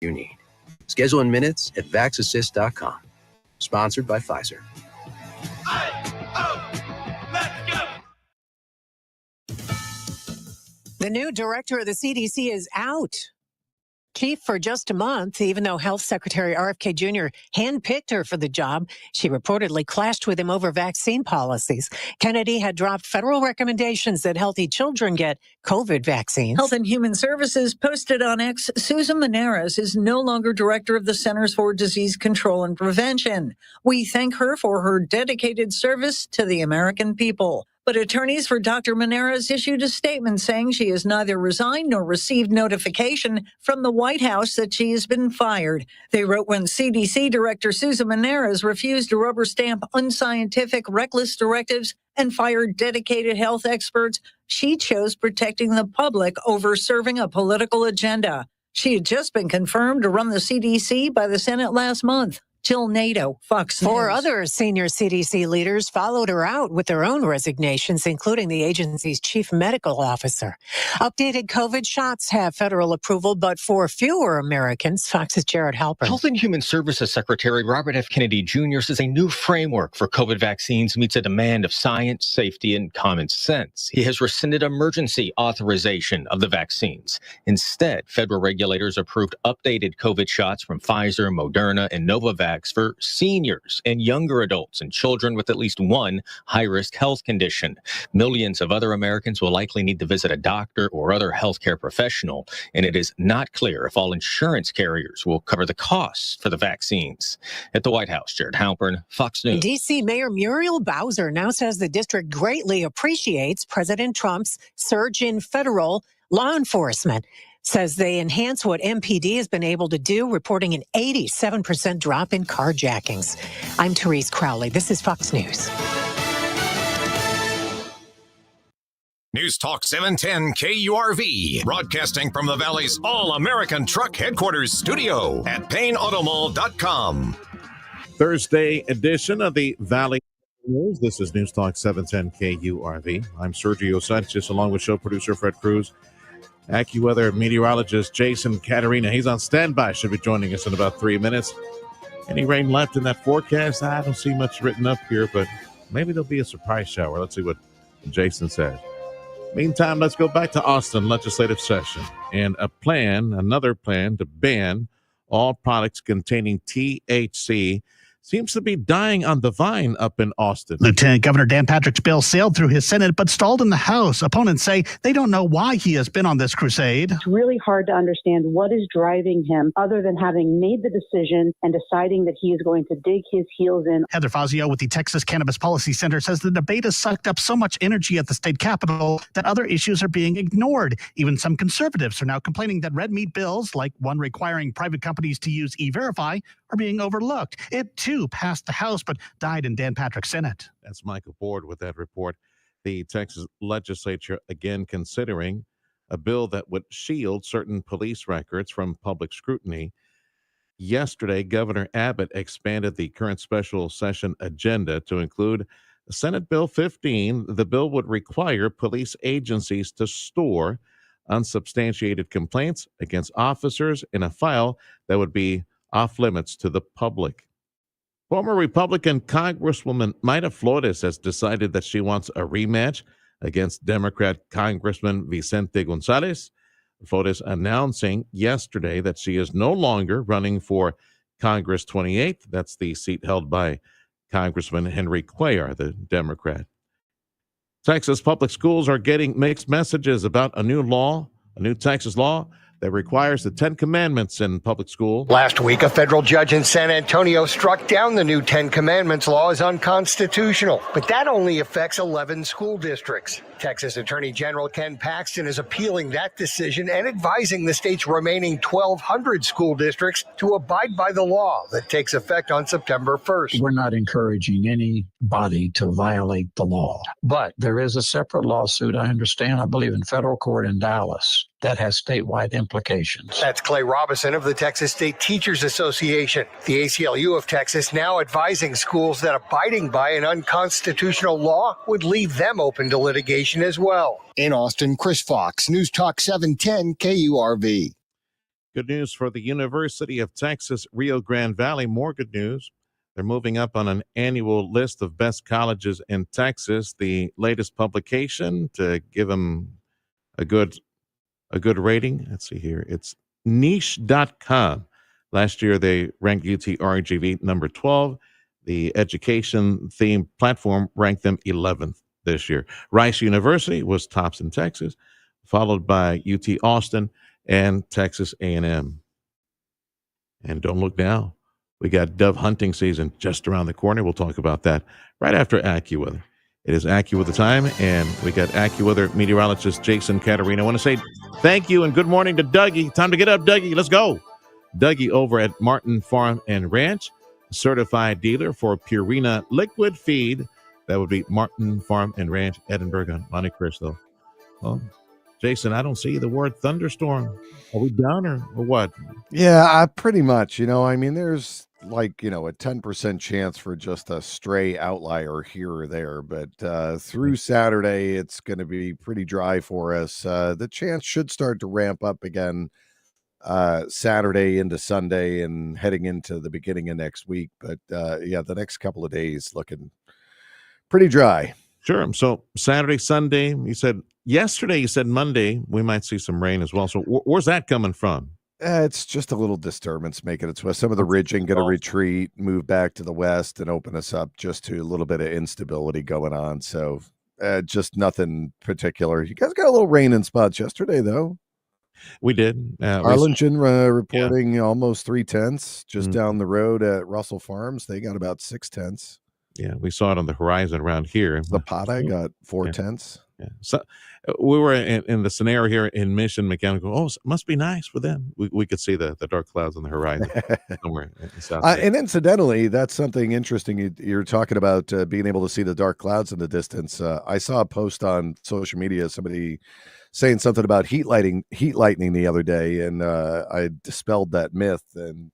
you need. Schedule in minutes at VaxAssist.com. Sponsored by Pfizer. The new director of the CDC is out. Chief for just a month, even though Health Secretary RFK Jr. handpicked her for the job. She reportedly clashed with him over vaccine policies. Kennedy had dropped federal recommendations that healthy children get COVID vaccines. Health and Human Services posted on X, Susan Maneras is no longer director of the Centers for Disease Control and Prevention. We thank her for her dedicated service to the American people. But attorneys for Dr. Maneras issued a statement saying she has neither resigned nor received notification from the White House that she has been fired. They wrote when CDC Director Susan Maneras refused to rubber stamp unscientific, reckless directives and fired dedicated health experts, she chose protecting the public over serving a political agenda. She had just been confirmed to run the CDC by the Senate last month. Jill Nato, Fox News. Four other senior CDC leaders followed her out with their own resignations, including the agency's chief medical officer. Updated COVID shots have federal approval, but for fewer Americans. Fox's Jared Halpern. Health and Human Services Secretary Robert F. Kennedy Jr. says a new framework for COVID vaccines meets a demand of science, safety, and common sense. He has rescinded emergency authorization of the vaccines. Instead, federal regulators approved updated COVID shots from Pfizer, Moderna, and Novavax for seniors and younger adults and children with at least one high-risk health condition. Millions of other Americans will likely need to visit a doctor or other healthcare professional, and it is not clear if all insurance carriers will cover the costs for the vaccines. At the White House, Jared Halpern, Fox News. D.C. Mayor Muriel Bowser now says the district greatly appreciates President Trump's surge in federal law enforcement. Says they enhance what MPD has been able to do, reporting an 87% drop in carjackings. I'm Therese Crowley. This is Fox News. News Talk 710 KURV, broadcasting from the Valley's All-American Truck Headquarters studio at PayneAutomall.com. Thursday edition of the Valley News. This is News Talk 710 KURV. I'm Sergio Sanchez, along with show producer Fred Cruz. AccuWeather meteorologist Jason Caterina. He's on standby. Should be joining us in about 3 minutes. Any rain left in that forecast? I don't see much written up here, but maybe there'll be a surprise shower. Let's see what Jason says. Meantime, let's go back to Austin legislative session and another plan to ban all products containing THC seems to be dying on the vine up in Austin. Lieutenant Governor Dan Patrick's bill sailed through his Senate but stalled in the House. Opponents say they don't know why he has been on this crusade. It's really hard to understand what is driving him other than having made the decision and deciding that he is going to dig his heels in. Heather Fazio with the Texas Cannabis Policy Center says the debate has sucked up so much energy at the state capitol that other issues are being ignored. Even some conservatives are now complaining that red meat bills, like one requiring private companies to use E-Verify, are being overlooked. It, too, passed the House, but died in Dan Patrick's Senate. That's Michael Board with that report. The Texas legislature again considering a bill that would shield certain police records from public scrutiny. Yesterday, Governor Abbott expanded the current special session agenda to include Senate Bill 15. The bill would require police agencies to store unsubstantiated complaints against officers in a file that would be off limits to the public. Former Republican Congresswoman Maida Flores has decided that she wants a rematch against Democrat Congressman Vicente Gonzalez. Flores announcing yesterday that she is no longer running for Congress 28th. That's the seat held by Congressman Henry Cuellar, the Democrat. Texas public schools are getting mixed messages about a new Texas law that requires the 10 Commandments in public school. Last week, a federal judge in San Antonio struck down the new 10 Commandments law as unconstitutional, but that only affects 11 school districts. Texas Attorney General Ken Paxton is appealing that decision and advising the state's remaining 1,200 school districts to abide by the law that takes effect on September 1st. We're not encouraging anybody to violate the law, but there is a separate lawsuit, I understand, I believe in federal court in Dallas, that has statewide implications. That's Clay Robinson of the Texas State Teachers Association. The ACLU of Texas now advising schools that abiding by an unconstitutional law would leave them open to litigation as well. In Austin, Chris Fox, News Talk 710 KURV. Good news for the University of Texas, Rio Grande Valley. More good news. They're moving up on an annual list of best colleges in Texas. The latest publication to give them a good rating. Let's see here. It's niche.com. Last year, they ranked UT-RGV number 12. The education theme platform ranked them 11th this year. Rice University was tops in Texas, followed by UT Austin and Texas A&M. And don't look now. We got dove hunting season just around the corner. We'll talk about that right after AccuWeather. It is AccuWeather time, and we got AccuWeather meteorologist Jason Caterina. I want to say thank you and good morning to Dougie. Time to get up, Dougie. Let's go. Dougie over at Martin Farm and Ranch, certified dealer for Purina liquid feed. That would be Martin Farm and Ranch, Edinburgh on Monte Cristo. Well, Jason, I don't see the word thunderstorm. Are we done or what? Yeah, pretty much. There's a 10% chance for just a stray outlier here or there. But through Saturday, it's going to be pretty dry for us. The chance should start to ramp up again Saturday into Sunday and heading into the beginning of next week. But the next couple of days looking pretty dry. Sure. So Saturday, Sunday, you said Monday, we might see some rain as well. So where's that coming from? It's just a little disturbance making its way. Some of the ridging going to retreat, move back to the west, and open us up just to a little bit of instability going on. So just nothing particular. You guys got a little rain in spots yesterday, though. We did. Arlington reporting almost 3/10 just down the road at Russell Farms. They got about 6/10. Yeah, we saw it on the horizon around here. Zapata got 4/10. Yeah. So we were in the scenario here in Mission Mechanical. Oh, it must be nice for them. We could see the dark clouds on the horizon somewhere in South. And incidentally, that's something interesting. You're talking about being able to see the dark clouds in the distance. I saw a post on social media, somebody saying something about heat lightning the other day, and I dispelled that myth. And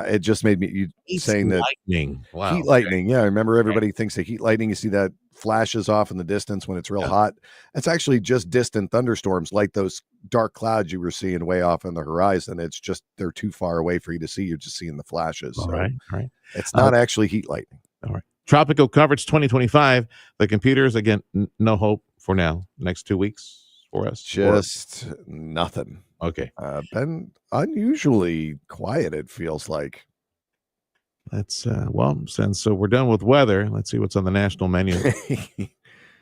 it just made me saying that lightning. Wow. Heat lightning. Yeah, I remember everybody thinks of heat lightning. You see that flashes off in the distance when it's real hot. It's actually just distant thunderstorms, like those dark clouds you were seeing way off on the horizon. It's just they're too far away for you to see. You're just seeing the flashes. All right. It's not actually heat lightning. All right. Tropical coverage 2025. The computers, again, no hope for now. Next 2 weeks for us. Just nothing. Okay. Been unusually quiet, it feels like. Let's since we're done with weather, let's see what's on the national menu. Well,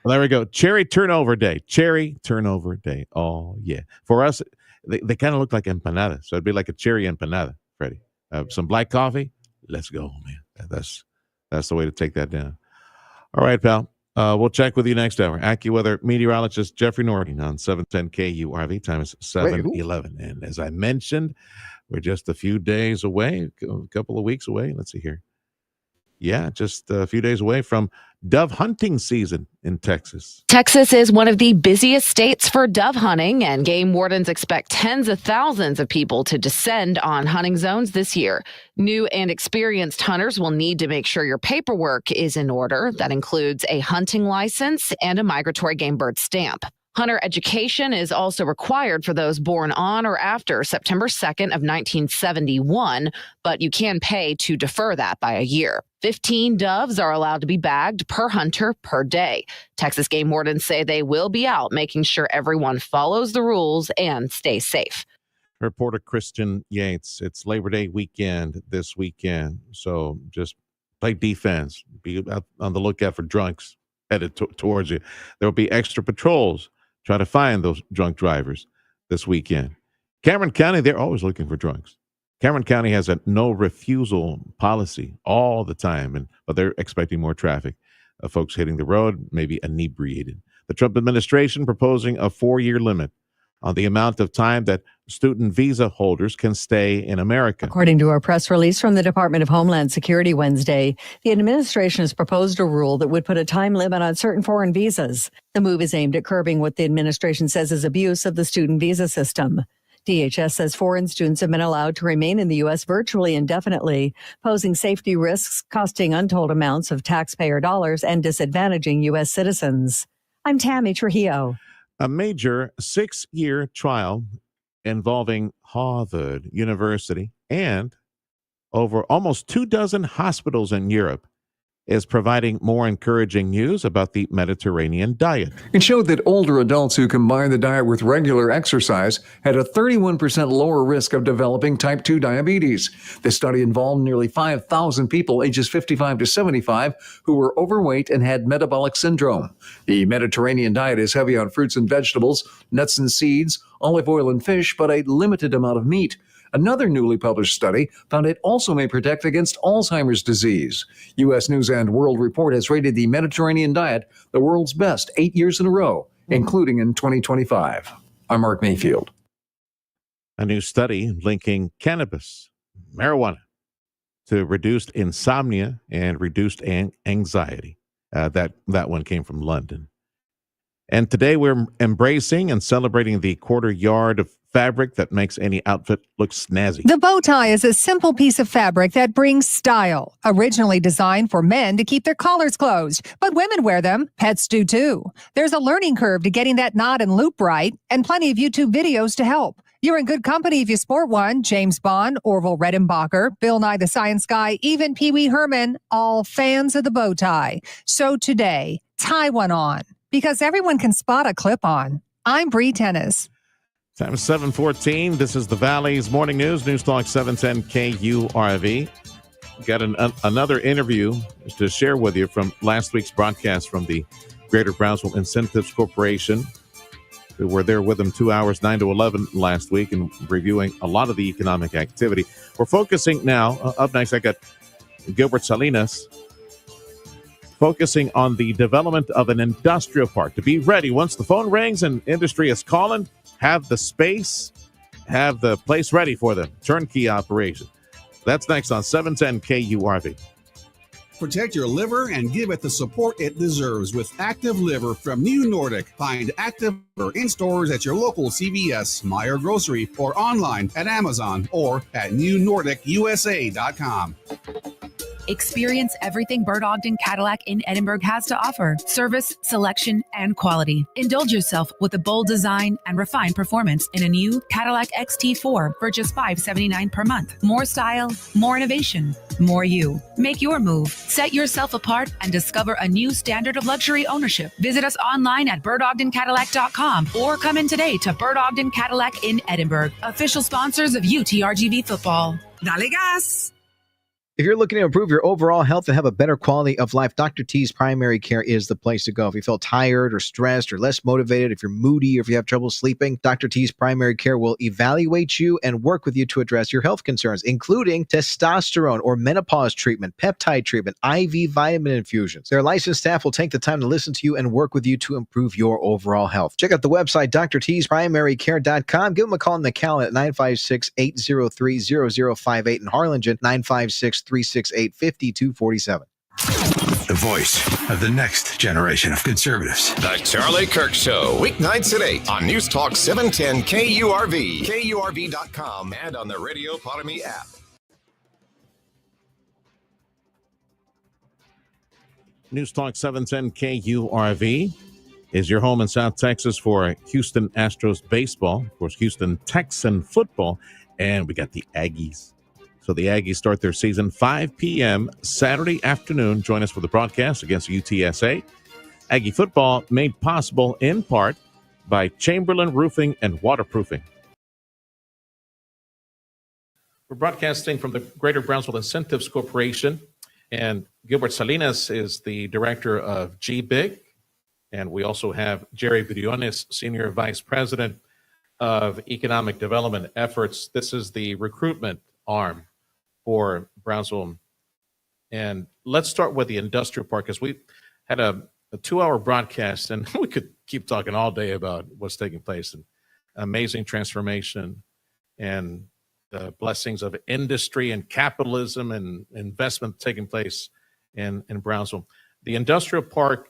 there we go. Cherry turnover day. Oh yeah. For us, they kind of look like empanadas, so it'd be like a cherry empanada, Freddie. Some black coffee. Let's go, man. That's the way to take that down. All right, pal. We'll check with you next hour. AccuWeather meteorologist Jeffrey Norton on 710 KURV. Time is 7:11. And as I mentioned, we're just a few days away, a couple of weeks away. Let's see here. Yeah, just a few days away from dove hunting season in Texas. Texas is one of the busiest states for dove hunting, and game wardens expect tens of thousands of people to descend on hunting zones this year. New and experienced hunters will need to make sure your paperwork is in order. That includes a hunting license and a migratory game bird stamp. Hunter education is also required for those born on or after September 2nd of 1971, but you can pay to defer that by a year. 15 doves are allowed to be bagged per hunter per day. Texas game wardens say they will be out making sure everyone follows the rules and stays safe. Reporter Christian Yates. It's Labor Day weekend this weekend, so just play defense. Be on the lookout for drunks headed towards you. There will be extra patrols. Try to find those drunk drivers this weekend. Cameron County, they're always looking for drunks. Cameron County has a no refusal policy all the time, but they're expecting more traffic. Folks hitting the road, maybe inebriated. The Trump administration proposing a 4-year limit on the amount of time that student visa holders can stay in America. According to a press release from the Department of Homeland Security Wednesday, the administration has proposed a rule that would put a time limit on certain foreign visas. The move is aimed at curbing what the administration says is abuse of the student visa system. DHS says foreign students have been allowed to remain in the U.S. virtually indefinitely, posing safety risks, costing untold amounts of taxpayer dollars, and disadvantaging U.S. citizens. I'm Tammy Trujillo. A major 6-year trial involving Harvard University and over almost 24 hospitals in Europe is providing more encouraging news about the Mediterranean diet. It showed that older adults who combined the diet with regular exercise had a 31% lower risk of developing type 2 diabetes. The study involved nearly 5,000 people ages 55 to 75 who were overweight and had metabolic syndrome. The Mediterranean diet is heavy on fruits and vegetables, nuts and seeds, olive oil and fish, but a limited amount of meat. Another newly published study found it also may protect against Alzheimer's disease. U.S. News and World Report has rated the Mediterranean diet the world's best 8 years in a row, including in 2025. I'm Mark Mayfield. A new study linking cannabis, marijuana, to reduced insomnia and reduced anxiety. That one came from London. And today we're embracing and celebrating the quarter yard of fabric that makes any outfit look snazzy. The bow tie is a simple piece of fabric that brings style. Originally designed for men to keep their collars closed, but women wear them. Pets do too. There's a learning curve to getting that knot and loop right, and plenty of YouTube videos to help. You're in good company if you sport one. James Bond, Orville Redenbacher, Bill Nye the Science Guy, even Pee Wee Herman, all fans of the bow tie. So today, tie one on, because everyone can spot a clip-on. I'm Bree Tennis. Time is 7:14. This is the Valley's Morning News, News Talk 710 KURV. Got another interview to share with you from last week's broadcast from the Greater Brownsville Incentives Corporation. We were there with them 2 hours, 9 to 11 last week, and reviewing a lot of the economic activity. We're focusing now, up next, I got Gilbert Salinas, focusing on the development of an industrial park to be ready once the phone rings and industry is calling. Have the space, have the place ready for them. Turnkey operation. That's next on 710 KURV. Protect your liver and give it the support it deserves with Active Liver from New Nordic. Find Active Liver in stores at your local CVS, Meijer Grocery, or online at Amazon or at newnordicusa.com. Experience everything Bert Ogden Cadillac in Edinburgh has to offer. Service, selection, and quality. Indulge yourself with a bold design and refined performance in a new Cadillac XT4 for just $579 per month. More style, more innovation, more you. Make your move. Set yourself apart and discover a new standard of luxury ownership. Visit us online at BertOgdenCadillac.com or come in today to Bert Ogden Cadillac in Edinburgh, official sponsors of UTRGV football. Dale gas! If you're looking to improve your overall health and have a better quality of life, Dr. T's Primary Care is the place to go. If you feel tired or stressed or less motivated, if you're moody or if you have trouble sleeping, Dr. T's Primary Care will evaluate you and work with you to address your health concerns, including testosterone or menopause treatment, peptide treatment, IV vitamin infusions. Their licensed staff will take the time to listen to you and work with you to improve your overall health. Check out the website, drtsprimarycare.com. Give them a call in the Cal at 956-803-0058 in Harlingen, 956-368-5247. The voice of the next generation of conservatives. The Charlie Kirk Show, weeknights at 8 on News Talk 710 KURV, KURV.com, and on the Radio Potomy app. News Talk 710 KURV is your home in South Texas for Houston Astros baseball, of course, Houston Texan football, and we got the Aggies. So the Aggies start their season 5 p.m. Saturday afternoon. Join us for the broadcast against UTSA. Aggie football made possible in part by Chamberlain Roofing and Waterproofing. We're broadcasting from the Greater Brownsville Incentives Corporation, and Gilbert Salinas is the director of GBIG, and we also have Jerry Briones, Senior Vice President of Economic Development Efforts. This is the recruitment arm for Brownsville. And let's start with the industrial park, because we had a 2-hour broadcast, and we could keep talking all day about what's taking place and amazing transformation and the blessings of industry and capitalism and investment taking place in Brownsville. The industrial park,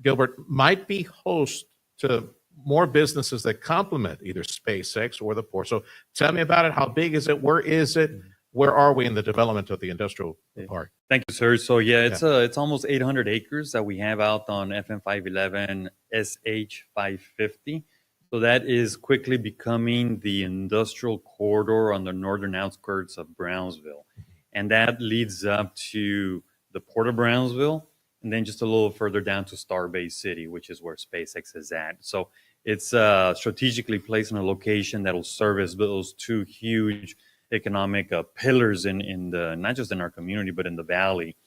Gilbert, might be host to more businesses that complement either SpaceX or the port. So tell me about it. How big is it? Where is it? Where are we in the development of the industrial park? Thank you, sir. So it's almost 800 acres that we have out on FM 511, SH 550. So that is quickly becoming the industrial corridor on the northern outskirts of Brownsville. And that leads up to the Port of Brownsville, and then just a little further down to Starbase City, which is where SpaceX is at. So it's strategically placed in a location that will service those two huge economic pillars in the, not just in our community, but in the valley.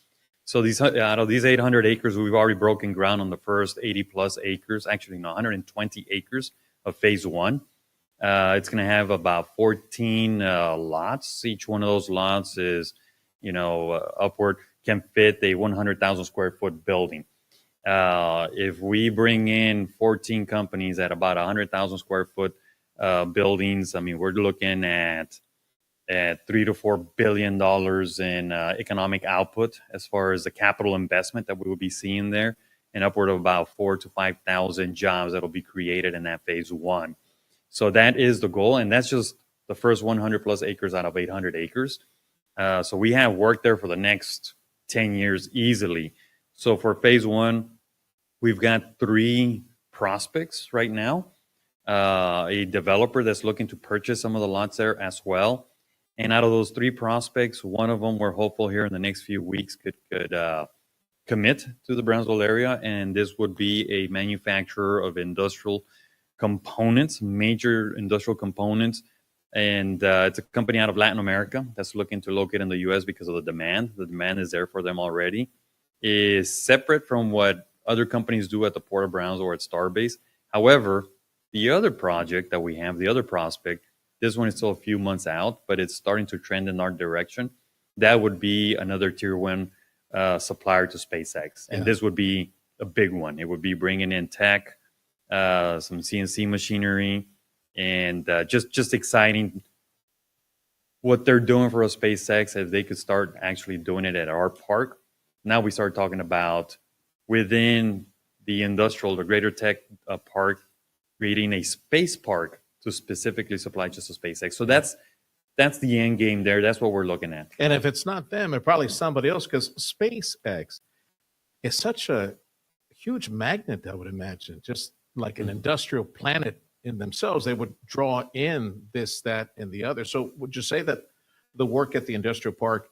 So these, out of these 800 acres, we've already broken ground on the first 80 plus acres, actually no, 120 acres of phase one. It's going to have about 14 lots. Each one of those lots is, upward, can fit a 100,000 square foot building. If we bring in 14 companies at about 100,000 square foot buildings, I mean, we're looking at $3 to $4 billion in economic output as far as the capital investment that we will be seeing there, and upward of about 4,000 to 5,000 jobs that will be created in that phase one. So that is the goal, and that's just the first 100 plus acres out of 800 acres. So we have work there for the next 10 years easily. So for phase one, we've got 3 prospects right now. A developer that's looking to purchase some of the lots there as well. And out of those 3 prospects, one of them we're hopeful here in the next few weeks could commit to the Brownsville area. And this would be a manufacturer of industrial components, major industrial components. And it's a company out of Latin America that's looking to locate in the U.S. because of the demand. The demand is there for them already. Is separate from what other companies do at the Port of Brownsville or at Starbase. However, the other project that we have, the other prospect, this one is still a few months out, but it's starting to trend in our direction. That would be another tier one supplier to SpaceX. And this would be a big one. It would be bringing in tech, some CNC machinery, and just exciting what they're doing for a SpaceX as they could start actually doing it at our park. Now we start talking about within the greater tech park, creating a space park to specifically supply just to SpaceX. So that's the end game there. That's what we're looking at. And if it's not them, it's probably somebody else, because SpaceX is such a huge magnet, I would imagine, just like an industrial planet in themselves. They would draw in this, that, and the other. So would you say that the work at the industrial park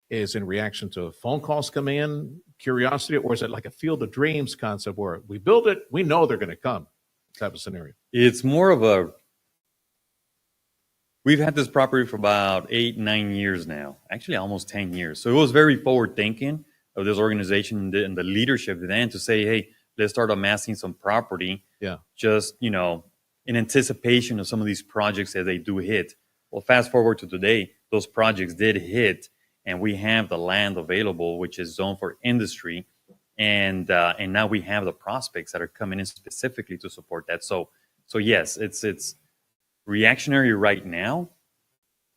is in reaction to phone calls come in, curiosity, or is it like a field of dreams concept where we build it, we know they're going to come type of scenario? It's more of we've had this property for about 8-9 years now, actually almost 10 years. So it was very forward thinking of this organization and the leadership then to say, hey, let's start amassing some property. Yeah. Just, in anticipation of some of these projects that they do hit. Well, fast forward to today, those projects did hit, and we have the land available, which is zoned for industry. And now we have the prospects that are coming in specifically to support that. So yes, it's reactionary right now,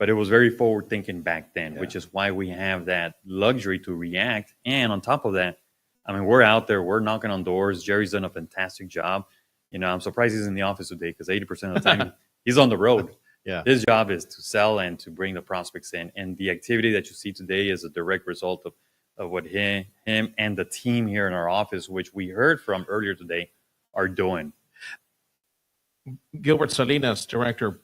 but it was very forward thinking back then, which is why we have that luxury to react. And on top of that, I mean, we're out there, we're knocking on doors. Jerry's done a fantastic job. I'm surprised he's in the office today because 80% of the time he's on the road. Yeah. His job is to sell and to bring the prospects in. And the activity that you see today is a direct result of what him and the team here in our office, which we heard from earlier today, are doing. Gilbert Salinas, Director,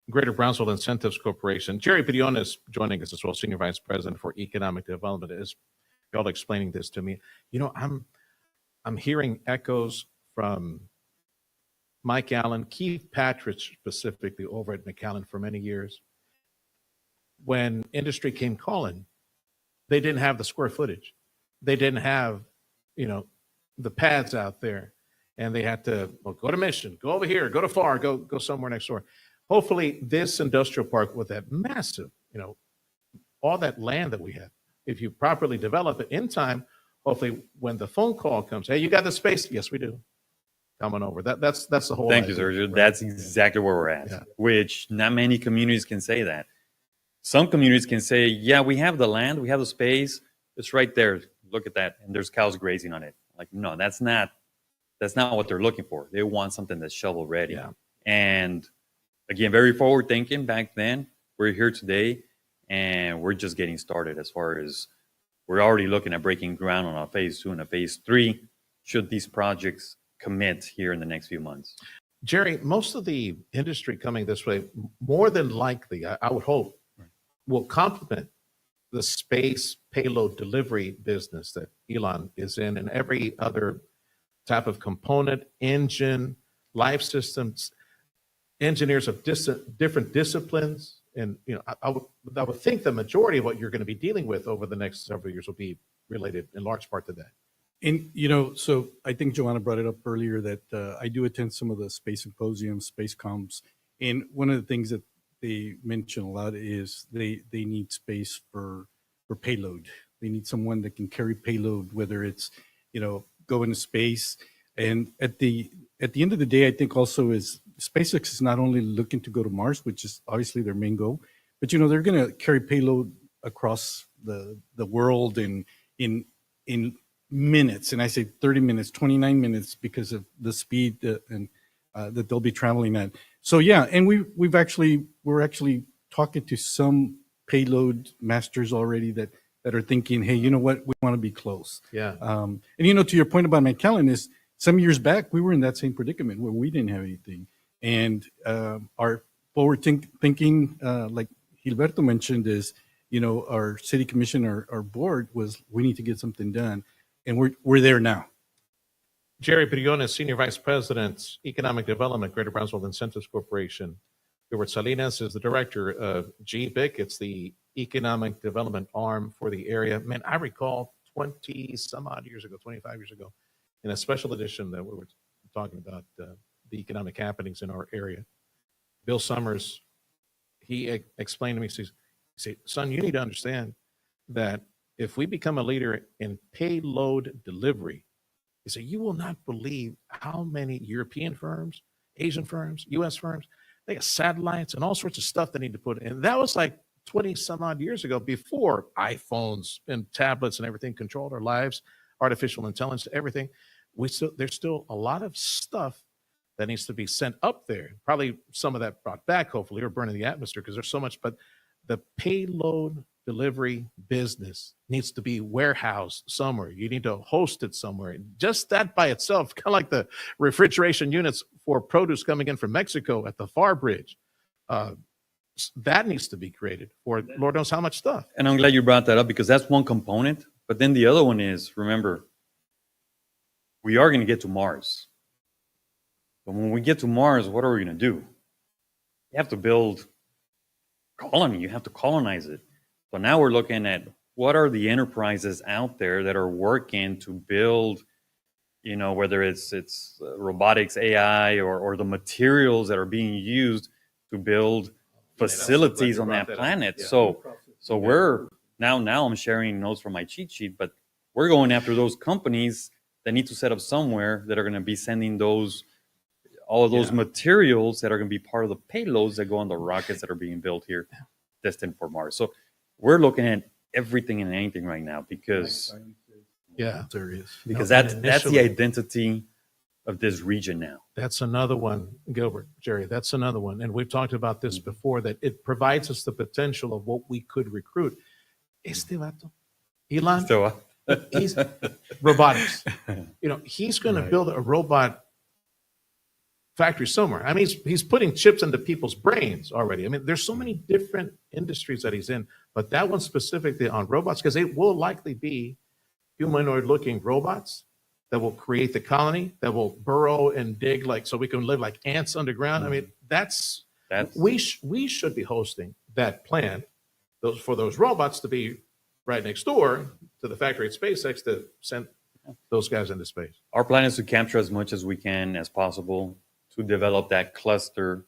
Greater Brownsville Incentives Corporation. Jerry Pidon is joining us as well, Senior Vice President for Economic Development. Is y'all explaining this to me? I'm hearing echoes from Mike Allen, Keith Patridge specifically over at McAllen for many years. When industry came calling, they didn't have the square footage. They didn't have, the pads out there. And they had to go to Mission, go over here, go to FAR, go somewhere next door. Hopefully this industrial park with that massive, all that land that we have, if you properly develop it in time, hopefully when the phone call comes, hey, you got the space? Yes, we do. Coming over. That's the whole Thank you, idea. Sergio. Right? That's exactly where we're at, which not many communities can say that. Some communities can say, yeah, we have the land, we have the space, it's right there. Look at that. And there's cows grazing on it. Like, no, that's not what they're looking for. They want something that's shovel ready. Yeah. And again, very forward thinking back then. We're here today and we're just getting started as far as we're already looking at breaking ground on a phase 2 and a phase 3 should these projects commit here in the next few months. Jerry, most of the industry coming this way, more than likely, I would hope, will complement the space payload delivery business that Elon is in, and every other type of component, engine, life systems, engineers of different disciplines. And I would think the majority of what you're going to be dealing with over the next several years will be related in large part to that. And, so I think Joanna brought it up earlier that I do attend some of the space symposiums, space comps. And one of the things that they mention a lot is they need space for payload. They need someone that can carry payload, whether it's, go into space. And at the end of the day, I think also is SpaceX is not only looking to go to Mars, which is obviously their main goal, but, they're going to carry payload across the world in minutes, and I say 30 minutes, 29 minutes because of the speed that they'll be traveling at. So yeah, and we're actually talking to some payload masters already that are thinking, hey, you know what, we want to be close. Yeah. And to your point about McAllen is some years back we were in that same predicament where we didn't have anything, and our forward thinking, like Gilberto mentioned, is our city commission, our board was we need to get something done. And we're there now. Jerry Briones, Senior Vice President, Economic Development, Greater Brownsville Incentives Corporation. Gilbert Salinas is the Director of GBIC. It's the Economic Development arm for the area. Man, I recall 20 some odd years ago, 25 years ago, in a special edition that we were talking about the economic happenings in our area. Bill Summers, he explained to me, he said, son, you need to understand that if we become a leader in payload delivery, he said, you will not believe how many European firms, Asian firms, U.S. firms, they got satellites and all sorts of stuff they need to put in. And that was like 20 some odd years ago, before iPhones and tablets and everything controlled our lives, artificial intelligence, everything. There's still a lot of stuff that needs to be sent up there. Probably some of that brought back, hopefully, or burning the atmosphere, because there's so much. But the payload delivery business needs to be warehoused somewhere. You need to host it somewhere. Just that by itself, kind of like the refrigeration units for produce coming in from Mexico at the FAR Bridge. That needs to be created for Lord knows how much stuff. And I'm glad you brought that up, because that's one component. But then the other one is, remember, we are going to get to Mars. But when we get to Mars, what are we going to do? You have to build a colony. You have to colonize it. So now we're looking at what are the enterprises out there that are working to build, whether it's robotics, AI, or the materials that are being used to build facilities on that planet. Yeah. So we're now I'm sharing notes from my cheat sheet, but we're going after those companies that need to set up somewhere that are going to be sending all of those materials that are going to be part of the payloads that go on the rockets that are being built here, destined for Mars. So we're looking at everything and anything right now because that's the identity of this region now. That's another one, Gilbert, Jerry, that's another one. And we've talked about this before, that it provides us the potential of what we could recruit. Este vato, Elon, he's robotics. He's going to build a robot factory somewhere. I mean, he's putting chips into people's brains already. I mean, there's so many different industries that he's in, but that one specifically on robots, because it will likely be humanoid-looking robots that will create the colony, that will burrow and dig so we can live like ants underground. I mean, that's we should be hosting that plant for those robots to be right next door to the factory at SpaceX to send those guys into space. Our plan is to capture as much as we can as possible to develop that cluster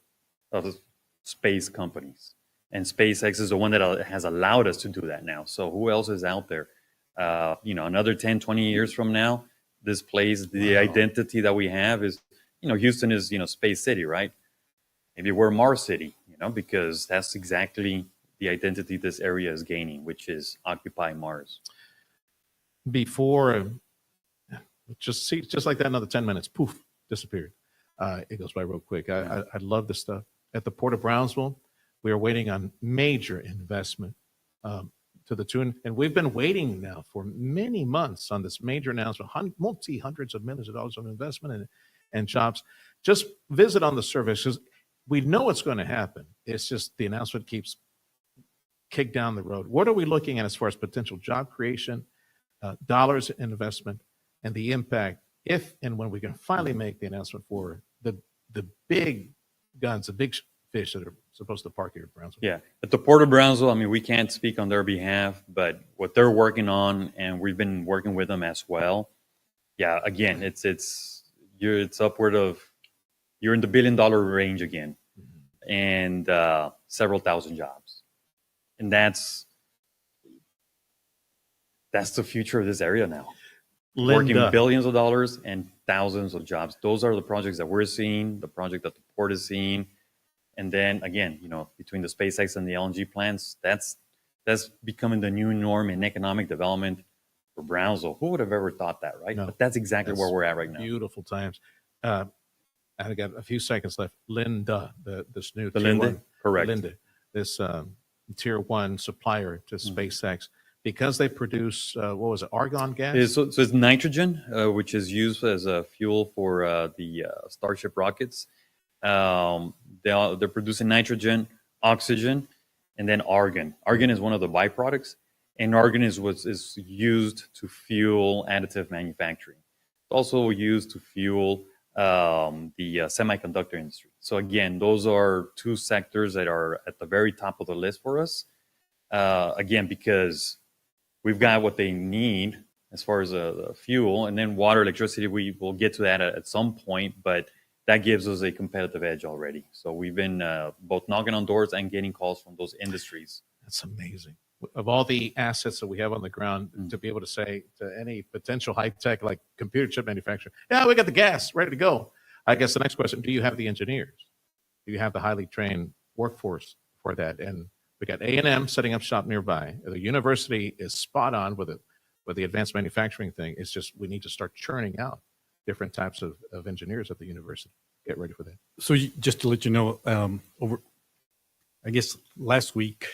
of space companies. And SpaceX is the one that has allowed us to do that now. So who else is out there? Another 10, 20 years from now, this place, the identity that we have is, Houston is, Space City, right? Maybe we're Mars City, because that's exactly the identity this area is gaining, which is Occupy Mars. Before, just like that, another 10 minutes, poof, disappeared. It goes by real quick. I love this stuff. At the Port of Brownsville, we are waiting on major investment to the tune, and we've been waiting now for many months on this major announcement, hundreds of millions of dollars of investment, and jobs. Just visit on the surface, because we know what's going to happen. It's just the announcement keeps kicked down the road. What are we looking at as far as potential job creation, dollars in investment, and the impact if and when we can finally make the announcement for the big guns, the big fish that are supposed to park here at Brownsville? Yeah, at the Port of Brownsville, I mean, we can't speak on their behalf, but what they're working on, and we've been working with them as well. Yeah, again, it's upward of, you're in the $1 billion range again, and several thousand jobs, and that's the future of this area now. Linda. Working billions of dollars and thousands of jobs. Those are the projects that we're seeing, the project that the port is seeing. And then again, between the SpaceX and the LNG plants, that's becoming the new norm in economic development for Brownsville. Who would have ever thought that, right? No, but that's exactly where we're at right now. Beautiful times. I got a few seconds left. Linda, this new The tier Linda? one, Correct. Linda, this tier one supplier to SpaceX, because they produce what was it, argon gas? So it's nitrogen, which is used as a fuel for the Starship rockets. They're producing nitrogen, oxygen, and then argon. Argon is one of the byproducts, and argon is what is used to fuel additive manufacturing. It's also used to fuel the semiconductor industry. So again, those are two sectors that are at the very top of the list for us. Again, because we've got what they need as far as the fuel, and then water, electricity. We will get to that at some point, but that gives us a competitive edge already. So we've been both knocking on doors and getting calls from those industries. That's amazing. Of all the assets that we have on the ground, to be able to say to any potential high tech like computer chip manufacturer, yeah, we got the gas ready to go. I guess the next question: do you have the engineers? Do you have the highly trained workforce for that? And we got A&M setting up shop nearby. The university is spot on with the advanced manufacturing thing. It's just we need to start churning out different types of engineers at the university. Get ready for that. So just to let you know, over, I guess last week,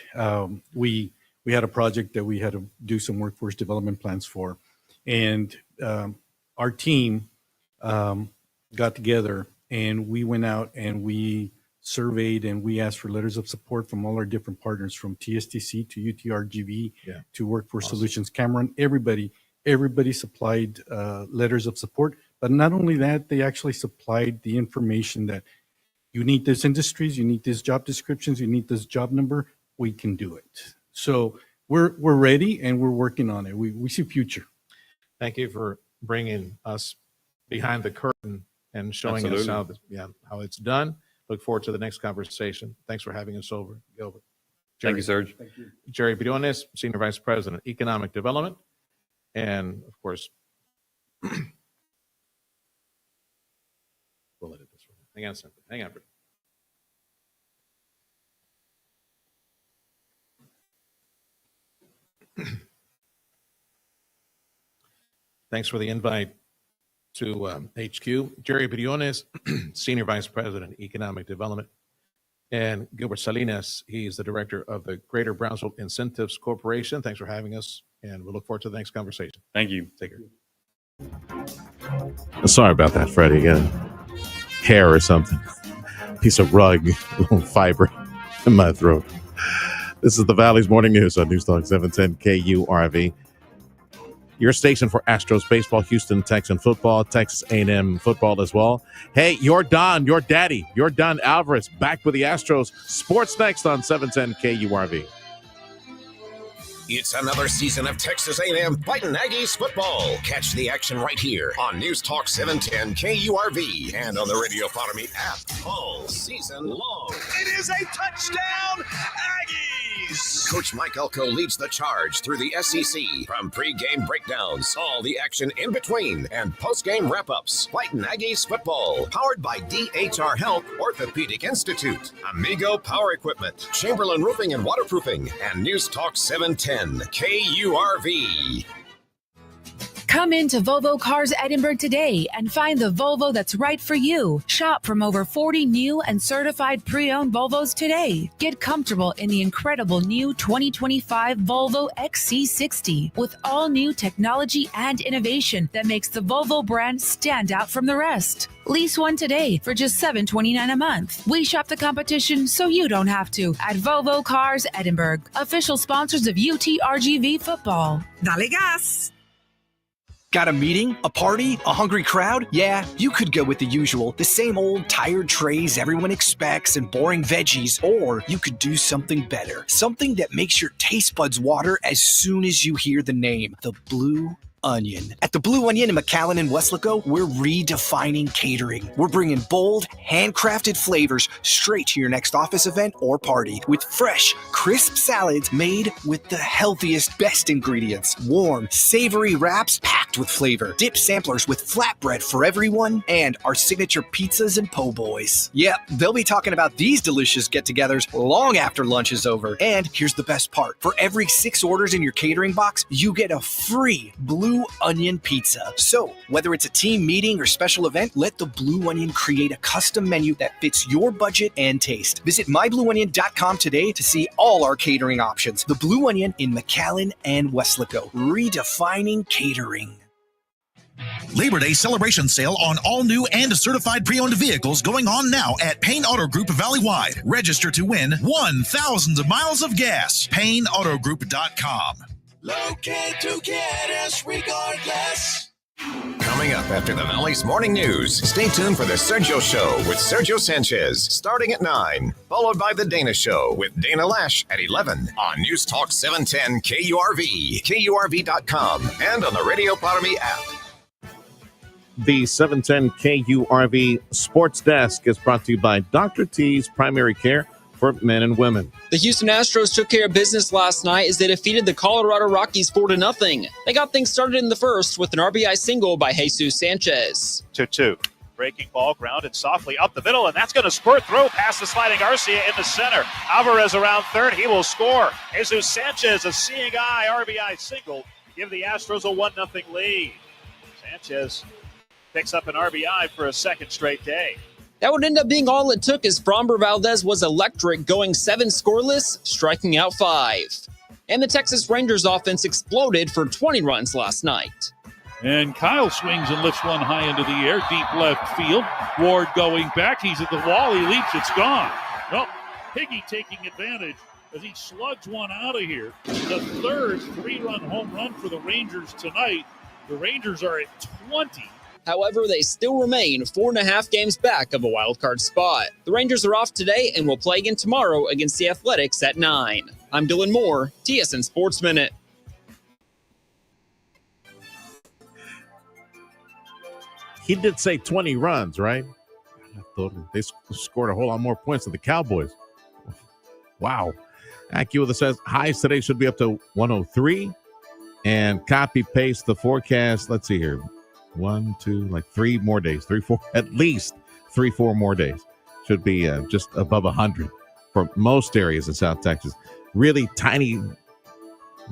we had a project that we had to do some workforce development plans for, and our team got together and we went out and we surveyed and we asked for letters of support from all our different partners, from TSTC to UTRGV to Workforce Solutions Cameron. Everybody supplied letters of support. But not only that, they actually supplied the information that you need these industries, you need these job descriptions, you need this job number. We can do it. So we're ready and we're working on it. We see future. Thank you for bringing us behind the curtain and showing us how it's done. Look forward to the next conversation. Thanks for having us over, Gilbert. Thank you, Serge. Thank you. Jerry Briones, Senior Vice President, Economic Development. And of course, we'll edit this one. Hang on a second. Hang on. Thanks for the invite to HQ. Jerry Briones, Senior Vice President, Economic Development. And Gilbert Salinas, he's the Director of the Greater Brownsville Incentives Corporation. Thanks for having us, and we'll look forward to the next conversation. Thank you. Take care. Sorry about that, Freddie. Hair or something. Piece of rug, little fiber in my throat. This is the Valley's Morning News on News Talk 710 KURV. Your station for Astros baseball, Houston Texan football, Texas A&M football as well. Hey, your Don Alvarez, back with the Astros. Sports next on 710 KURV. It's another season of Texas A&M fighting Aggies football. Catch the action right here on News Talk 710 KURV and on the Radio Economy app all season long. It is a touchdown, Aggies! Coach Mike Elko leads the charge through the SEC. From pre-game breakdowns, all the action in between, and post-game wrap-ups. Fighting Aggies football. Powered by DHR Health Orthopedic Institute, Amigo Power Equipment, Chamberlain Roofing and Waterproofing, and News Talk 710 KURV. Come into Volvo Cars Edinburgh today and find the Volvo that's right for you. Shop from over 40 new and certified pre-owned Volvos today. Get comfortable in the incredible new 2025 Volvo XC60 with all new technology and innovation that makes the Volvo brand stand out from the rest. Lease one today for just $729 a month. We shop the competition so you don't have to at Volvo Cars Edinburgh, official sponsors of UTRGV football. Dale gas! Got a meeting, a party, a hungry crowd? Yeah, you could go with the usual, the same old tired trays everyone expects and boring veggies, or you could do something better, something that makes your taste buds water as soon as you hear the name, the Blue Onion. At the Blue Onion in McAllen and Westlaco, we're redefining catering. We're bringing bold, handcrafted flavors straight to your next office event or party with fresh, crisp salads made with the healthiest, best ingredients. Warm, savory wraps packed with flavor. Dip samplers with flatbread for everyone, and our signature pizzas and po' boys. Yep, they'll be talking about these delicious get-togethers long after lunch is over. And here's the best part. For every 6 orders in your catering box, you get a free Blue Onion pizza. So, whether it's a team meeting or special event, let the Blue Onion create a custom menu that fits your budget and taste. Visit myblueonion.com today to see all our catering options. The Blue Onion in McAllen and Westlaco, redefining catering. Labor Day celebration sale on all new and certified pre-owned vehicles going on now at Payne Auto Group Valleywide. Register to win 1,000 miles of gas. PayneAutoGroup.com. Locate to get us regardless. Coming up after the Valley's morning news, stay tuned for the Sergio Show with Sergio Sanchez, starting at 9, followed by the Dana Show with Dana Lash at 11 on News Talk 710 KURV, KURV.com, and on the Radio Parami app. The 710 KURV Sports Desk is brought to you by Dr. T's Primary Care for men and women. The Houston Astros took care of business last night as they defeated the Colorado Rockies 4-0. They got things started in the first with an RBI single by Jesus Sanchez. 2-2. Breaking ball grounded softly up the middle, and that's going to squirt through past the sliding Garcia in the center. Alvarez around third. He will score. Jesus Sanchez, a seeing eye RBI single, give the Astros a 1-0 lead. Sanchez picks up an RBI for a second straight day. That would end up being all it took as Framber Valdez was electric, going 7 scoreless, striking out 5. And the Texas Rangers offense exploded for 20 runs last night. And Kyle swings and lifts one high into the air, deep left field. Ward going back. He's at the wall. He leaps. It's gone. Well, Piggy taking advantage as he slugs one out of here. The third 3-run home run for the Rangers tonight. The Rangers are at 20. However, they still remain 4.5 games back of a wild card spot. The Rangers are off today and will play again tomorrow against the Athletics at 9. I'm Dylan Moore, TSN Sports Minute. He did say 20 runs, right? I thought they scored a whole lot more points than the Cowboys. Wow. AccuWeather says highs today should be up to 103. And copy paste the forecast. Let's see here. 1, 2, like 3 more days, 3, 4, at least 3, 4 more days. Should be just above 100 for most areas in South Texas. Really tiny,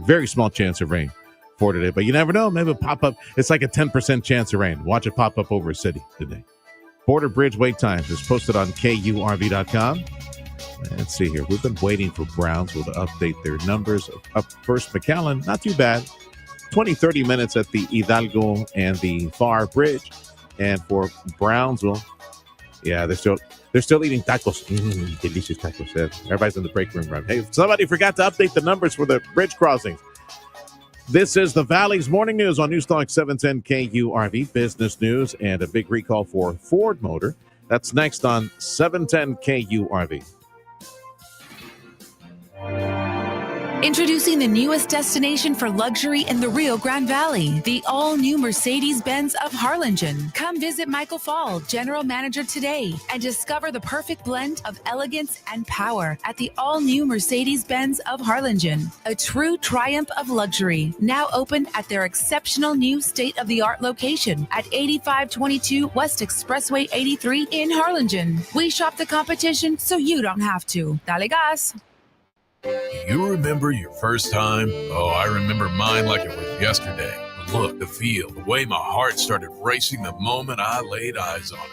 very small chance of rain for today, but you never know. Maybe it'll pop up. It's like a 10% chance of rain. Watch it pop up over a city today. Border Bridge wait times is posted on KURV.com. Let's see here. We've been waiting for Brownsville to update their numbers. Up first, McAllen, not too bad. 20-30 minutes at the Hidalgo and the Far Bridge. And for Brownsville, yeah, they're still eating tacos. Delicious tacos. Yeah, everybody's in the break room run. Hey, somebody forgot to update the numbers for the bridge crossings. This is the Valley's Morning News on News Talk 710 KURV. Business news and a big recall for Ford Motor. That's next on 710 KURV. Introducing the newest destination for luxury in the Rio Grande Valley, the all-new Mercedes-Benz of Harlingen. Come visit Michael Fall, General Manager, today and discover the perfect blend of elegance and power at the all-new Mercedes-Benz of Harlingen. A true triumph of luxury, now open at their exceptional new state-of-the-art location at 8522 West Expressway 83 in Harlingen. We shop the competition so you don't have to. Dale gas! You remember your first time? Oh, I remember mine like it was yesterday. look, the feel, the way my heart started racing the moment I laid eyes on her.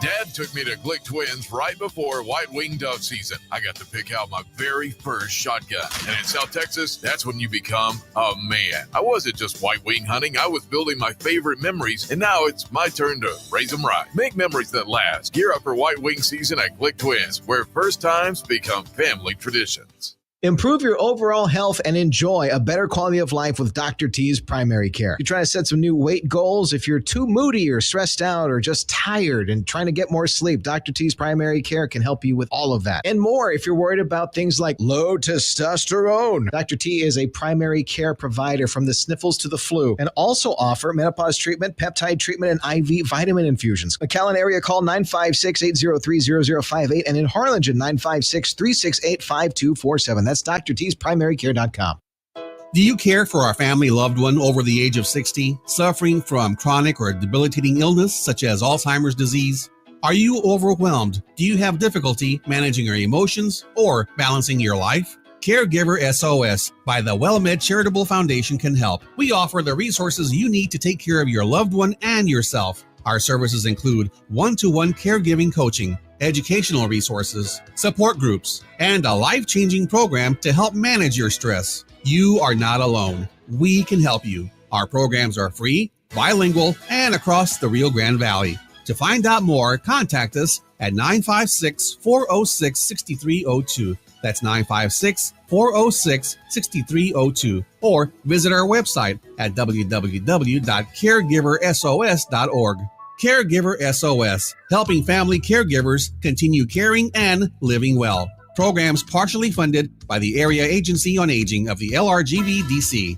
Dad took me to Glick Twins right before white wing dove season. I got to pick out my very first shotgun. And in South Texas, that's when you become a man. I wasn't just white wing hunting. I was building my favorite memories. And now it's my turn to raise them right. Make memories that last. Gear up for white wing season at Glick Twins, where first times become family traditions. Improve your overall health and enjoy a better quality of life with Dr. T's Primary Care. You're trying to set some new weight goals. If you're too moody or stressed out or just tired and trying to get more sleep, Dr. T's Primary Care can help you with all of that and more. If you're worried about things like low testosterone, Dr. T is a primary care provider from the sniffles to the flu and also offer menopause treatment, peptide treatment, and IV vitamin infusions. McAllen area call 956-803-0058 and in Harlingen 956-368-5247. That's drtsprimary.care.com. Do you care for a family loved one over the age of 60, suffering from chronic or debilitating illness such as Alzheimer's disease? Are you overwhelmed? Do you have difficulty managing your emotions or balancing your life? Caregiver SOS by the WellMed Charitable Foundation can help. We offer the resources you need to take care of your loved one and yourself. Our services include one-to-one caregiving coaching, educational resources, support groups, and a life-changing program to help manage your stress. You are not alone. We can help you. Our programs are free, bilingual, and across the Rio Grande Valley. To find out more, contact us at 956-406-6302. That's 956-406-6302. Or visit our website at www.caregiversos.org. Caregiver SOS, helping family caregivers continue caring and living well. Programs partially funded by the Area Agency on Aging of the LRGV DC.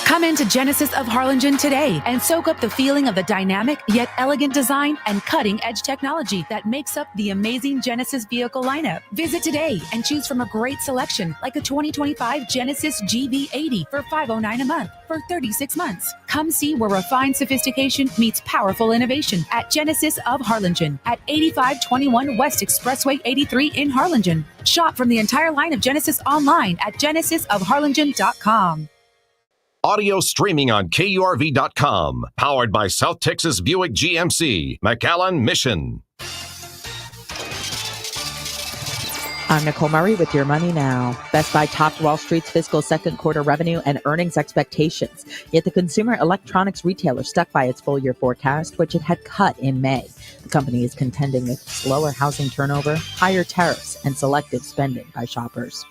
Come into Genesis of Harlingen today and soak up the feeling of the dynamic yet elegant design and cutting-edge technology that makes up the amazing Genesis vehicle lineup. Visit today and choose from a great selection like the 2025 Genesis GV80 for $509 a month for 36 months. Come see where refined sophistication meets powerful innovation at Genesis of Harlingen at 8521 West Expressway 83 in Harlingen. Shop from the entire line of Genesis online at genesisofharlingen.com. Audio streaming on KURV.com. Powered by South Texas Buick GMC, McAllen Mission. I'm Nicole Murray with Your Money Now. Best Buy topped Wall Street's fiscal second quarter revenue and earnings expectations. Yet the consumer electronics retailer stuck by its full-year forecast, which it had cut in May. The company is contending with slower housing turnover, higher tariffs, and selective spending by shoppers.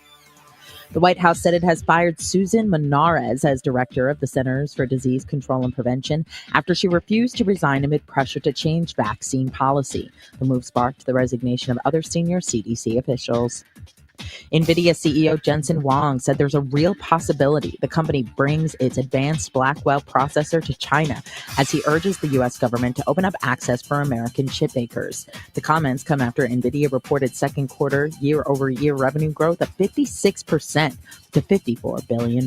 The White House said it has fired Susan Monarez as director of the Centers for Disease Control and Prevention after she refused to resign amid pressure to change vaccine policy. The move sparked the resignation of other senior CDC officials. NVIDIA CEO Jensen Huang said there's a real possibility the company brings its advanced Blackwell processor to China as he urges the U.S. government to open up access for American chip makers. The comments come after NVIDIA reported second quarter year-over-year revenue growth of 56% to $54 billion.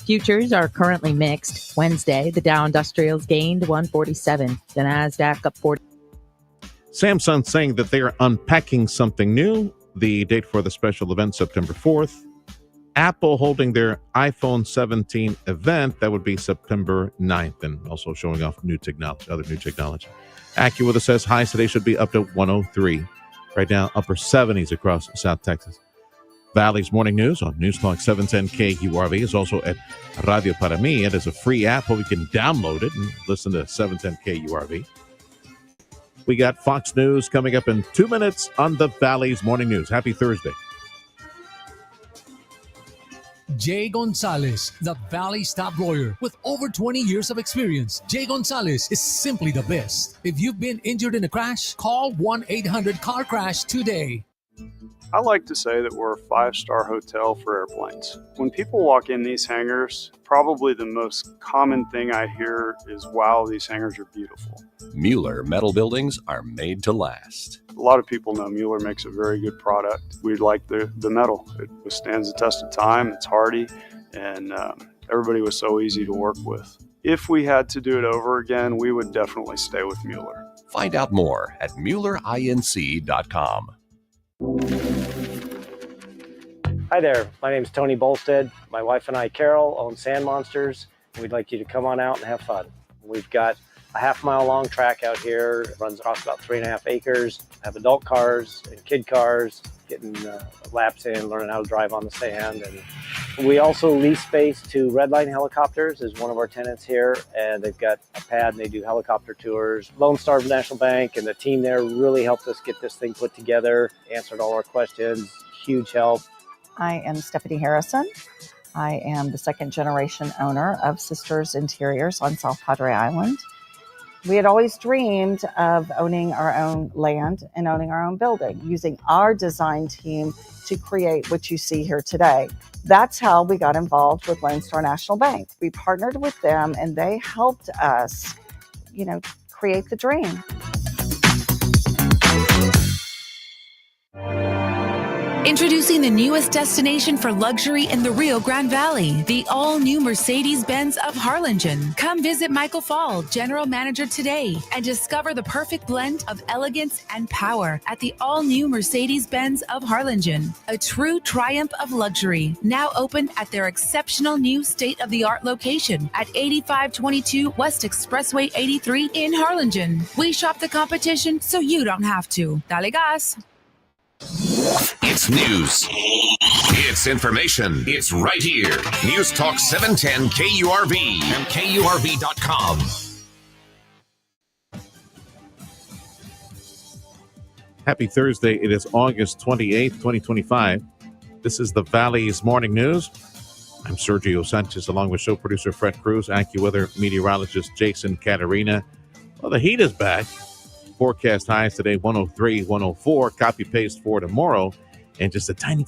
Futures are currently mixed. Wednesday, the Dow Industrials gained 147, the NASDAQ up 40. Samsung saying that they are unpacking something new. The date for the special event, September 4th. Apple holding their iPhone 17 event. That would be September 9th, and also showing off new technology, other new technology. AccuWeather says highs today should be up to 103. Right now, upper 70s across South Texas. Valley's Morning News on News Talk 710 KURV is also at Radio Para Mi. It is a free app where we can download it and listen to 710 KURV. We got Fox News coming up in 2 minutes on the Valley's Morning News. Happy Thursday. Jay Gonzalez, the Valley's top lawyer with over 20 years of experience. Jay Gonzalez is simply the best. If you've been injured in a crash, call 1-800-CAR-CRASH today. I like to say that we're a 5-star hotel for airplanes. When people walk in these hangars, probably the most common thing I hear is, wow, these hangars are beautiful. Mueller metal buildings are made to last. A lot of people know Mueller makes a very good product. We like the metal. It withstands the test of time, it's hardy, and everybody was so easy to work with. If we had to do it over again, we would definitely stay with Mueller. Find out more at MuellerINC.com. Hi there, my name is Tony Bolstead. My wife and I, Carol, own Sand Monsters, We'd like you to come on out and have fun. We've got a half-mile long track out here. It runs across about 3.5 acres. Have adult cars and kid cars getting laps in, learning how to drive on the sand. And we also lease space to Redline Helicopters is one of our tenants here, and they've got a pad and they do helicopter tours. Lone Star National Bank and the team there really helped us get this thing put together, answered all our questions, huge help. I am Stephanie Harrison. I am the second generation owner of Sisters Interiors on South Padre Island. We had always dreamed of owning our own land and owning our own building, using our design team to create what you see here today. That's how we got involved with Lone Star National Bank. We partnered with them and they helped us, create the dream. Introducing the newest destination for luxury in the Rio Grande Valley, the all-new Mercedes-Benz of Harlingen. Come visit Michael Fall, General Manager, today and discover the perfect blend of elegance and power at the all-new Mercedes-Benz of Harlingen. A true triumph of luxury, now open at their exceptional new state-of-the-art location at 8522 West Expressway 83 in Harlingen. We shop the competition so you don't have to. Dale gas! It's news. It's information. It's right here. News Talk 710 KURV and KURV.com. Happy Thursday. It is August 28th, 2025. This is the Valley's Morning News. I'm Sergio Sanchez along with show producer Fred Cruz, AccuWeather meteorologist Jason Caterina. Well, the heat is back. Forecast highs today, 103, 104. Copy paste for tomorrow. And just a tiny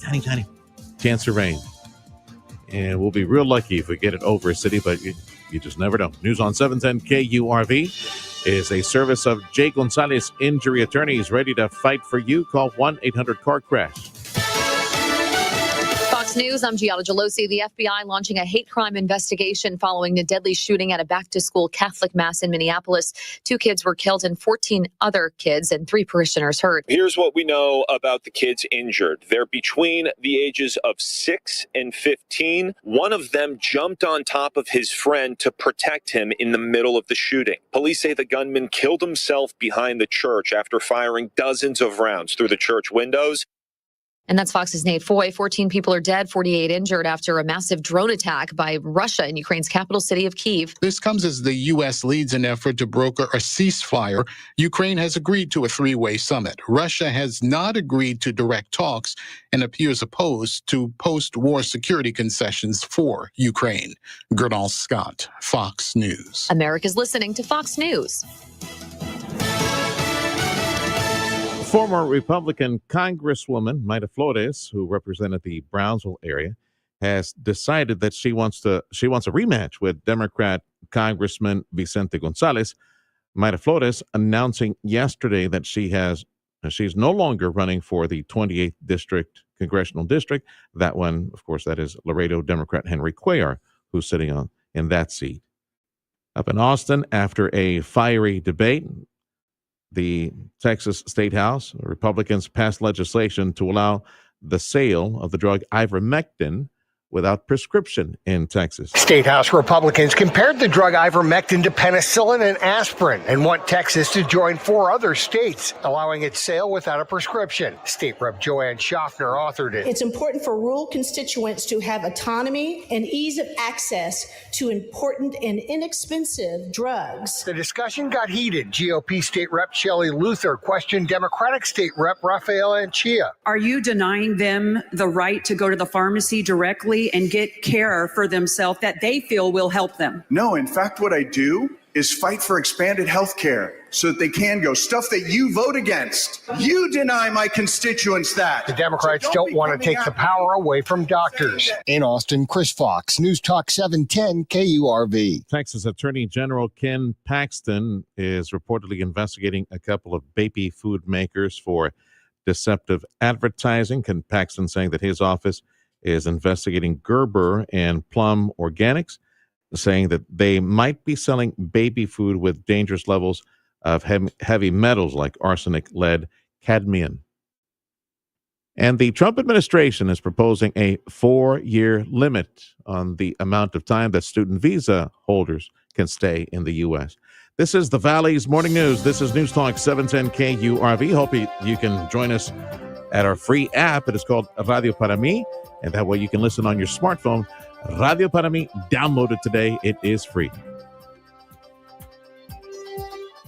chance of rain. And we'll be real lucky if we get it over a city, but you just never know. News on 710 KURV is a service of Jay Gonzalez Injury Attorneys, ready to fight for you. Call 1-800-CAR-CRASH. Fox News, I'm Giada Gelosi. The FBI launching a hate crime investigation following the deadly shooting at a back-to-school Catholic mass in Minneapolis. 2 kids were killed and 14 other kids and 3 parishioners hurt. Here's what we know about the kids injured. They're between the ages of 6 and 15. One of them jumped on top of his friend to protect him in the middle of the shooting. Police say the gunman killed himself behind the church after firing dozens of rounds through the church windows. And that's Fox's Nate Foy. 14 people are dead, 48 injured after a massive drone attack by Russia in Ukraine's capital city of Kyiv. This comes as the U.S. leads an effort to broker a ceasefire. Ukraine has agreed to a 3-way summit. Russia has not agreed to direct talks and appears opposed to post-war security concessions for Ukraine. Gernal Scott, Fox News. America's listening to Fox News. Former Republican Congresswoman Mayra Flores, who represented the Brownsville area, has decided that she wants a rematch with Democrat Congressman Vicente Gonzalez. Mayra Flores announcing yesterday that she's no longer running for the 28th District Congressional District. That one, of course, that is Laredo Democrat Henry Cuellar, who's sitting in that seat. Up in Austin, after a fiery debate, the Texas State House, Republicans passed legislation to allow the sale of the drug ivermectin without prescription in Texas. State House Republicans compared the drug ivermectin to penicillin and aspirin and want Texas to join 4 other states, allowing its sale without a prescription. State Rep Joanne Schaffner authored it. It's important for rural constituents to have autonomy and ease of access to important and inexpensive drugs. The discussion got heated. GOP State Rep Shelley Luther questioned Democratic State Rep Rafael Anchia. Are you denying them the right to go to the pharmacy directly and get care for themselves that they feel will help them? No, in fact, what I do is fight for expanded health care so that they can go. Stuff that you vote against. You deny my constituents that. The Democrats don't want to take the power away from doctors. In Austin, Chris Fox, News Talk 710 KURV. Texas Attorney General Ken Paxton is reportedly investigating a couple of baby food makers for deceptive advertising. Ken Paxton saying that his office is investigating Gerber and Plum Organics, saying that they might be selling baby food with dangerous levels of heavy metals like arsenic, lead, cadmium. And the Trump administration is proposing a 4-year limit on the amount of time that student visa holders can stay in the U.S. This is the Valley's Morning News. This is News Talk 710 KURV. Hope you can join us at our free app. It is called Radio Para Mi, and that way you can listen on your smartphone. Radio Para Mi, download it today. It is free.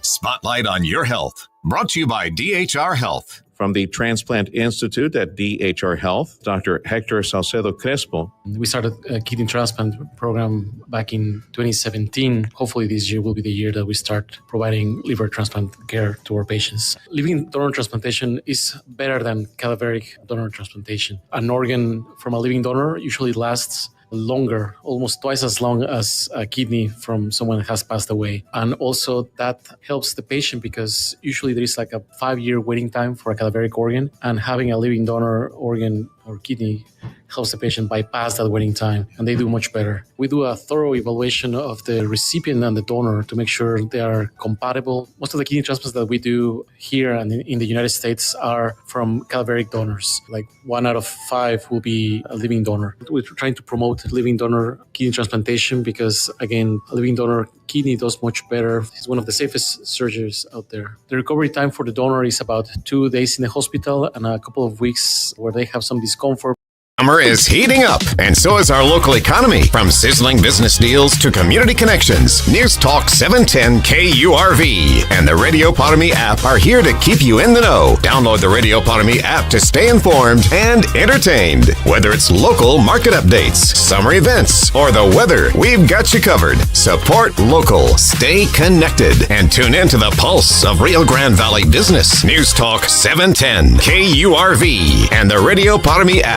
Spotlight on Your Health, brought to you by DHR Health. From the Transplant Institute at DHR Health, Dr. Hector Salcedo Crespo. We started a kidney transplant program back in 2017. Hopefully this year will be the year that we start providing liver transplant care to our patients. Living donor transplantation is better than cadaveric donor transplantation. An organ from a living donor usually lasts longer, almost twice as long as a kidney from someone that has passed away. And also that helps the patient because usually there is like a 5-year waiting time for a cadaveric organ, and having a living donor organ or kidney helps the patient bypass that waiting time, and they do much better. We do a thorough evaluation of the recipient and the donor to make sure they are compatible. Most of the kidney transplants that we do here and in the United States are from cadaveric donors. Like 1 out of 5 will be a living donor. We're trying to promote living donor kidney transplantation because, again, a living donor kidney does much better. It's one of the safest surgeries out there. The recovery time for the donor is about 2 days in the hospital and a couple of weeks where they have some discomfort. Summer is heating up, and so is our local economy. From sizzling business deals to community connections, News Talk 710 KURV and the Radio Para Mi app are here to keep you in the know. Download the Radio Para Mi app to stay informed and entertained. Whether it's local market updates, summer events, or the weather, we've got you covered. Support local, stay connected, and tune in to the pulse of Rio Grande Valley business. News Talk 710 KURV and the Radio Para Mi app.